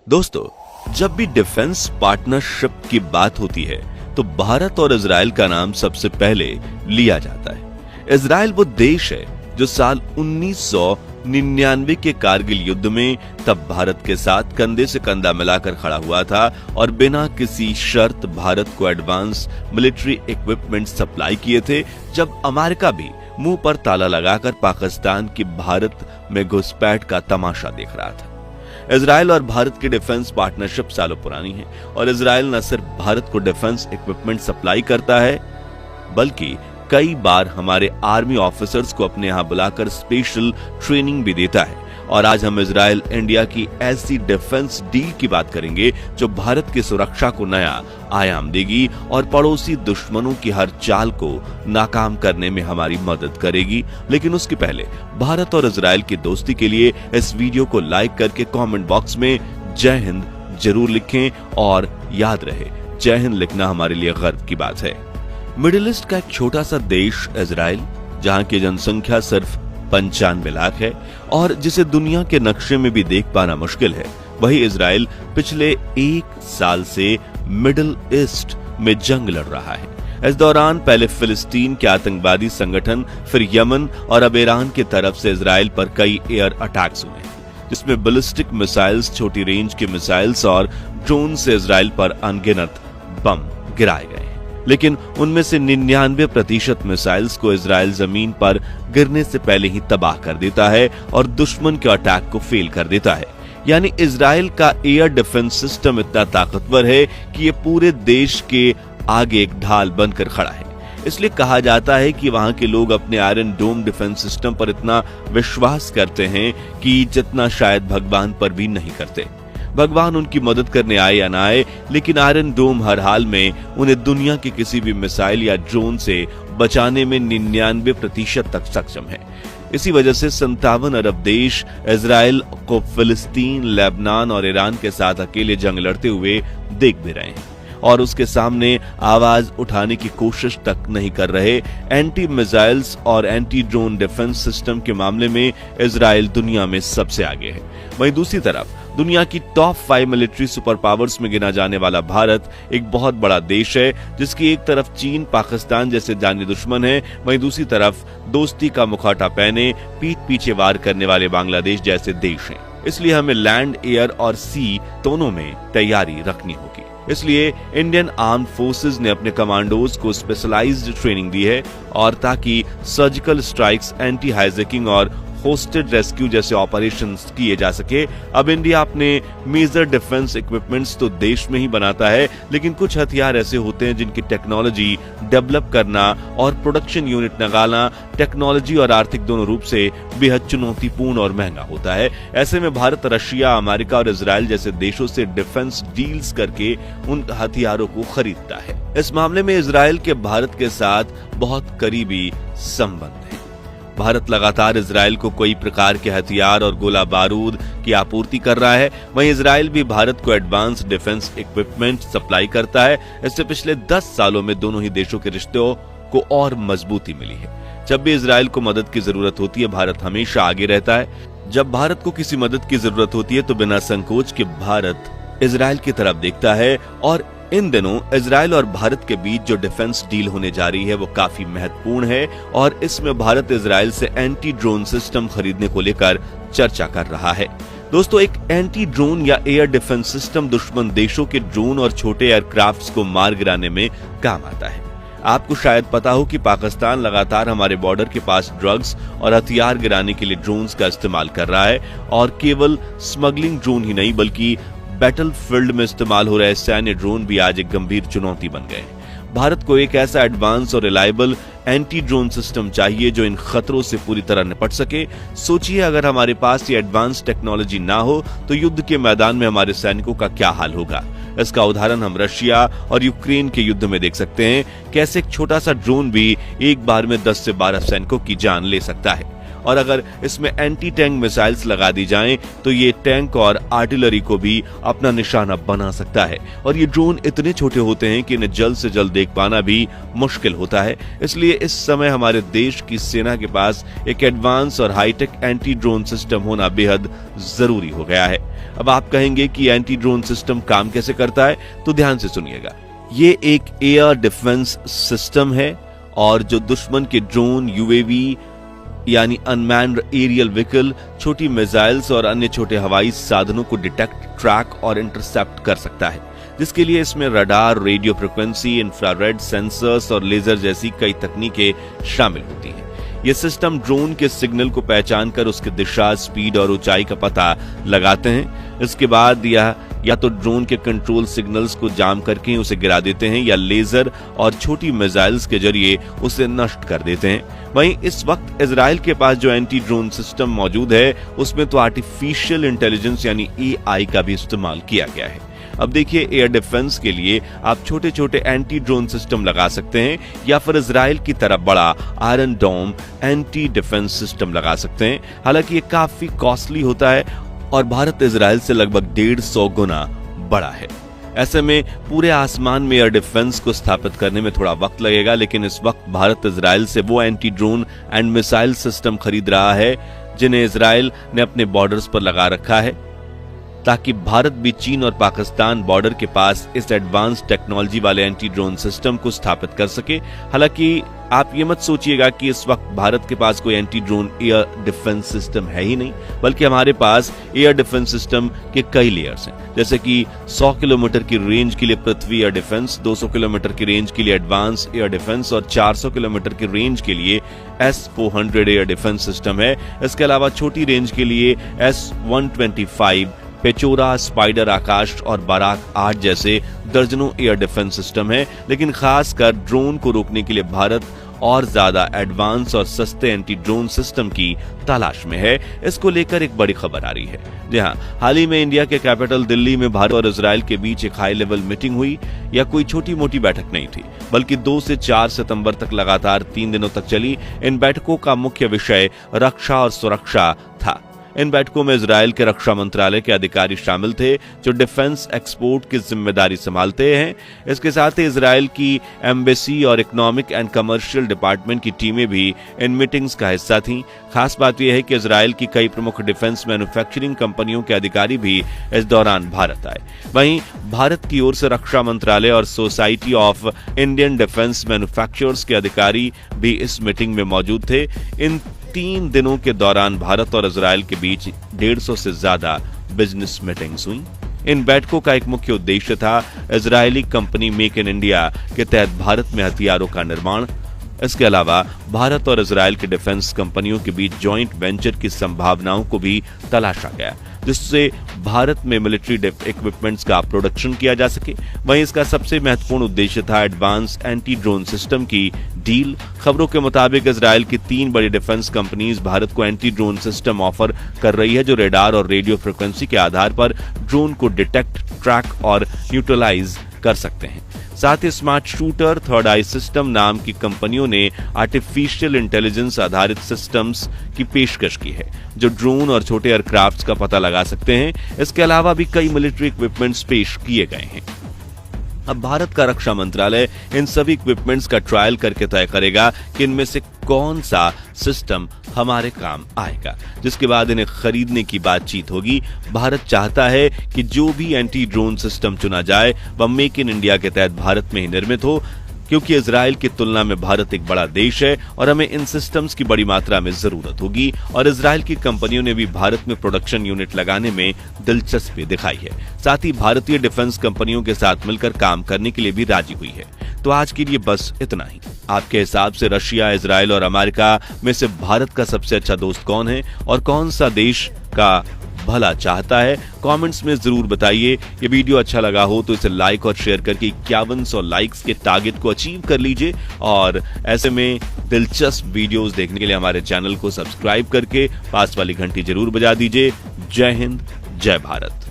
दोस्तों, जब भी डिफेंस पार्टनरशिप की बात होती है तो भारत और इजराइल का नाम सबसे पहले लिया जाता है। इजराइल वो देश है जो साल 1999 के कारगिल युद्ध में तब भारत के साथ कंधे से कंधा मिलाकर खड़ा हुआ था और बिना किसी शर्त भारत को एडवांस मिलिट्री इक्विपमेंट सप्लाई किए थे, जब अमेरिका भी मुंह पर ताला लगाकर पाकिस्तान की भारत में घुसपैठ का तमाशा देख रहा था। इजराइल और भारत की डिफेंस पार्टनरशिप सालों पुरानी है और इजराइल न सिर्फ भारत को डिफेंस इक्विपमेंट सप्लाई करता है, बल्कि कई बार हमारे आर्मी ऑफिसर्स को अपने यहां बुलाकर स्पेशल ट्रेनिंग भी देता है। और आज हम इजराइल इंडिया की ऐसी डिफेंस डील की बात करेंगे जो भारत की सुरक्षा को नया आयाम देगी और पड़ोसी दुश्मनों की हर चाल को नाकाम करने में हमारी मदद करेगी। लेकिन उसके पहले भारत और इजराइल की दोस्ती के लिए इस वीडियो को लाइक करके कमेंट बॉक्स में जय हिंद जरूर लिखें और याद रहे, जय हिंद लिखना हमारे लिए गर्व की बात है। मिडिल ईस्ट का एक छोटा सा देश इजराइल, जहां की जनसंख्या सिर्फ 95 लाख है और जिसे दुनिया के नक्शे में भी देख पाना मुश्किल है, वही इजराइल पिछले 1 साल से मिडिल ईस्ट में जंग लड़ रहा है। इस दौरान पहले फिलिस्तीन के आतंकवादी संगठन, फिर यमन और अब ईरान की तरफ से इजराइल पर कई एयर अटैक्स हुए, जिसमें बैलिस्टिक मिसाइल्स, छोटी रेंज के मिसाइल्स और ड्रोन से इजराइल पर अनगिनत बम गिराए गए। लेकिन उनमें से 99% मिसाइल्स को इजराइल जमीन पर गिरने से पहले ही तबाह कर देता है और दुश्मन के अटैक को फेल कर देता है। यानी इजराइल का एयर डिफेंस सिस्टम इतना ताकतवर है कि ये पूरे देश के आगे एक ढाल बनकर खड़ा है। इसलिए कहा जाता है कि वहां के लोग अपने आयरन डोम डिफेंस सिस्टम पर इतना विश्वास करते हैं कि जितना शायद भगवान पर भी नहीं करते। भगवान उनकी मदद करने आए या ना आए, लेकिन आयरन डोम हर हाल में उन्हें दुनिया के किसी भी मिसाइल या ड्रोन से बचाने में 99% तक सक्षम है। इसी वजह से 57 अरब देश इजराइल को फिलिस्तीन, लेबनान और ईरान के साथ अकेले जंग लड़ते हुए देख भी रहे हैं और उसके सामने आवाज उठाने की कोशिश तक नहीं कर रहे। एंटी मिसाइल्स और एंटी ड्रोन डिफेंस सिस्टम के मामले में इजराइल दुनिया में सबसे आगे है। वहीं दूसरी तरफ दुनिया की टॉप 5 मिलिट्री सुपर पावर्स में गिना जाने वाला भारत एक बहुत बड़ा देश है, जिसकी एक तरफ चीन, पाकिस्तान जैसे जानी दुश्मन है, वहीं दूसरी तरफ दोस्ती का मुखौटा पहने पीठ पीछे वार करने वाले बांग्लादेश जैसे देश हैं। इसलिए हमें लैंड, एयर और सी दोनों में तैयारी रखनी होगी। इसलिए इंडियन आर्म्ड फोर्सेज ने अपने कमांडोज को स्पेशलाइज्ड ट्रेनिंग दी है और ताकि सर्जिकल स्ट्राइक्स, एंटी हाईजैकिंग और होस्टेड रेस्क्यू जैसे ऑपरेशंस किए जा सके। अब इंडिया अपने मेजर डिफेंस इक्विपमेंट्स तो देश में ही बनाता है, लेकिन कुछ हथियार ऐसे होते हैं जिनकी टेक्नोलॉजी डेवलप करना और प्रोडक्शन यूनिट लगाना टेक्नोलॉजी और आर्थिक दोनों रूप से बेहद चुनौतीपूर्ण और महंगा होता है। ऐसे में भारत रशिया, अमेरिका और इजराइल जैसे देशों से डिफेंस डील्स करके उन हथियारों को खरीदता है। इस मामले में इजराइल के भारत के साथ बहुत करीबी संबंध है। भारत लगातार इजराइल को कई प्रकार के हथियार और गोला बारूद की आपूर्ति कर रहा है, वहीं इजराइल भी भारत को एडवांस डिफेंस इक्विपमेंट सप्लाई करता है। इससे पिछले 10 सालों में दोनों ही देशों के रिश्तों को और मजबूती मिली है। जब भी इजराइल को मदद की जरूरत होती है, भारत हमेशा आगे रहता है। जब भारत को किसी मदद की जरूरत होती है तो बिना संकोच के भारत इजराइल की तरफ देखता है। और इन दिनों इजराइल और भारत के बीच जो डिफेंस डील होने जा रही है वो काफी महत्वपूर्ण है और इसमें भारत इजराइल से एंटी ड्रोन सिस्टम खरीदने को लेकर चर्चा कर रहा है। दोस्तों, एक एंटी ड्रोन या एयर डिफेंस सिस्टम दुश्मन देशों के ड्रोन और छोटे एयरक्राफ्ट्स को मार गिराने में काम आता है। आपको शायद पता हो कि पाकिस्तान लगातार हमारे बॉर्डर के पास ड्रग्स और हथियार गिराने के लिए ड्रोन्स का इस्तेमाल कर रहा है और केवल स्मगलिंग ड्रोन ही नहीं बल्कि बैटलफील्ड में इस्तेमाल हो रहे सैन्य ड्रोन भी आज एक गंभीर चुनौती बन गए। भारत को एक ऐसा एडवांस और रिलायबल एंटी ड्रोन सिस्टम चाहिए जो इन खतरों से पूरी तरह निपट सके। सोचिए, अगर हमारे पास ये एडवांस टेक्नोलॉजी ना हो तो युद्ध के मैदान में हमारे सैनिकों का क्या हाल होगा। इसका उदाहरण हम रशिया और यूक्रेन के युद्ध में देख सकते हैं, कैसे एक छोटा सा ड्रोन भी एक बार में 10 से 12 सैनिकों की जान ले सकता है। और अगर इसमें एंटी टैंक मिसाइल्स लगा दी जाएं तो ये टैंक और आर्टिलरी को भी अपना निशाना बना सकता है। और ये ड्रोन इतने छोटे होते हैं कि इन्हें जल्द से जल्द देख पाना भी मुश्किल होता है। इसलिए इस समय हमारे देश की सेना के पास एक एडवांस और हाईटेक एंटी ड्रोन सिस्टम होना बेहद जरूरी हो गया है। अब आप कहेंगे कि एंटी ड्रोन सिस्टम काम कैसे करता है, तो ध्यान से सुनिएगा। ये एक एयर डिफेंस सिस्टम है और जो दुश्मन के ड्रोन, यूएवी यानी अनमैन्ड एरियल व्हीकल, छोटी मिसाइल्स और अन्य छोटे हवाई साधनों को डिटेक्ट, ट्रैक और इंटरसेप्ट कर सकता है, जिसके लिए इसमें radar, radio frequency, infrared sensors और लेजर जैसी कई तकनीकें शामिल होती हैं। ये सिस्टम ड्रोन के सिग्नल को पहचान कर उसकी दिशा, स्पीड और ऊंचाई का पता लगाते हैं। इसके बाद या तो ड्रोन के कंट्रोल सिग्नल्स को जाम करके उसे गिरा देते हैं या लेजर और छोटी मिसाइल्स के जरिए उसे नष्ट कर देते हैं। वहीं इस वक्त इजराइल के पास जो एंटी ड्रोन सिस्टम मौजूद है उसमें तो आर्टिफिशियल इंटेलिजेंस यानी एआई का भी इस्तेमाल किया गया है। अब देखिए, एयर डिफेंस के लिए आप छोटे छोटे एंटी ड्रोन सिस्टम लगा सकते हैं या फिर इजराइल की तरह बड़ा आयरन डोम एंटी डिफेंस सिस्टम लगा सकते हैं। हालांकि ये काफी कॉस्टली होता है और भारत इजराइल से लगभग 150 गुना बड़ा है। ऐसे में पूरे आसमान में एयर डिफेंस को स्थापित करने में थोड़ा वक्त लगेगा, लेकिन इस वक्त भारत इजराइल से वो anti drone and missile system खरीद रहा है जिन्हें इजराइल ने अपने बॉर्डर्स पर लगा रखा है, ताकि भारत भी चीन और पाकिस्तान बॉर्डर के पास इस एडवांस टेक्नोलॉजी वाले एंटी ड्रोन सिस्टम को स्थापित कर सके। हालांकि आप ये मत सोचिएगा कि इस वक्त भारत के पास कोई anti drone air defence system है ही नहीं, बल्कि हमारे पास एयर डिफेंस सिस्टम के कई लेयर्स हैं, जैसे कि 100 किलोमीटर की रेंज के लिए पृथ्वी एयर डिफेंस, 200 किलोमीटर की रेंज के लिए एडवांस एयर डिफेंस और 400 किलोमीटर की रेंज के लिए S-400 एयर डिफेंस सिस्टम है। इसके अलावा छोटी रेंज के लिए S-125, पेचोरा, स्पाइडर, आकाश और बाराक 8 जैसे दर्जनों एयर डिफेंस सिस्टम है। लेकिन खासकर ड्रोन को रोकने के लिए भारत और ज्यादा एडवांस और सस्ते एंटी ड्रोन सिस्टम की तलाश में है। इसको लेकर एक बड़ी खबर आ रही है। जी हां, हाल ही में इंडिया के कैपिटल दिल्ली में भारत और इजराइल के बीच एक हाई लेवल मीटिंग हुई। यह कोई छोटी मोटी बैठक नहीं थी, बल्कि 2 से 4 सितंबर तक लगातार 3 दिनों तक चली। इन बैठकों का मुख्य विषय रक्षा और सुरक्षा था। इन बैठकों में इजराइल के रक्षा मंत्रालय के अधिकारी शामिल थे, जो डिफेंस एक्सपोर्ट की जिम्मेदारी संभालते हैं। इसके साथ ही इजराइल की एम्बेसी और इकोनॉमिक एंड कमर्शियल डिपार्टमेंट की टीमें भी इन मीटिंग्स का हिस्सा थीं। खास बात यह है कि इजराइल की कई प्रमुख डिफेंस मैन्युफैक्चरिंग कंपनियों के अधिकारी भी इस दौरान भारत आए। वहीं भारत की ओर से रक्षा मंत्रालय और society of Indian defence manufacturers के अधिकारी भी इस मीटिंग में मौजूद थे। इन 3 दिनों के दौरान भारत और इजराइल के बीच 150 से ज्यादा बिजनेस मीटिंग्स हुई। इन बैठकों का एक मुख्य उद्देश्य था Israeli company make in India के तहत भारत में हथियारों का निर्माण। इसके अलावा भारत और इजराइल के डिफेंस कंपनियों के बीच जॉइंट वेंचर की संभावनाओं को भी तलाशा गया, जिससे भारत में मिलिट्री इक्विपमेंट्स का प्रोडक्शन किया जा सके। वहीं इसका सबसे महत्वपूर्ण उद्देश्य था एडवांस एंटी ड्रोन सिस्टम की डील। खबरों के मुताबिक इजराइल की 3 बड़ी डिफेंस कंपनीज भारत को एंटी ड्रोन सिस्टम ऑफर कर रही है, जो रडार और रेडियो फ्रिक्वेंसी के आधार पर ड्रोन को डिटेक्ट, ट्रैक और न्यूट्रलाइज कर सकते हैं। साथ ही Smart Shooter, Third Eye System नाम की कंपनियों ने आर्टिफिशियल इंटेलिजेंस आधारित सिस्टम्स की पेशकश की है, जो ड्रोन और छोटे एयरक्राफ्ट्स का पता लगा सकते हैं। इसके अलावा भी कई मिलिट्री इक्विपमेंट्स पेश किए गए हैं। अब भारत का रक्षा मंत्रालय इन सभी इक्विपमेंट्स का ट्रायल करके तय करेगा कि इनमें से कौन सा सिस्टम हमारे काम आएगा, जिसके बाद इन्हें खरीदने की बातचीत होगी। भारत चाहता है कि जो भी एंटी ड्रोन सिस्टम चुना जाए वह मेक इन इंडिया के तहत भारत में ही निर्मित हो, क्योंकि इजराइल की तुलना में भारत एक बड़ा देश है और हमें इन सिस्टम्स की बड़ी मात्रा में जरूरत होगी। और इजराइल की कंपनियों ने भी भारत में प्रोडक्शन यूनिट लगाने में दिलचस्पी दिखाई है। साथ ही भारतीय डिफेंस कंपनियों के साथ मिलकर काम करने के लिए भी राजी हुई है। तो आज के लिए बस इतना ही। आपके हिसाब से रशिया, इजराइल और अमेरिका में से भारत का सबसे अच्छा दोस्त कौन है और कौन सा देश का भला चाहता है? कमेंट्स में जरूर बताइए। ये वीडियो अच्छा लगा हो तो इसे लाइक और शेयर करके 5100 लाइक्स के टारगेट को अचीव कर लीजिए। और ऐसे में दिलचस्प वीडियोस देखने के लिए हमारे चैनल को सब्सक्राइब करके पास वाली घंटी जरूर बजा दीजिए। जय हिंद, जय भारत।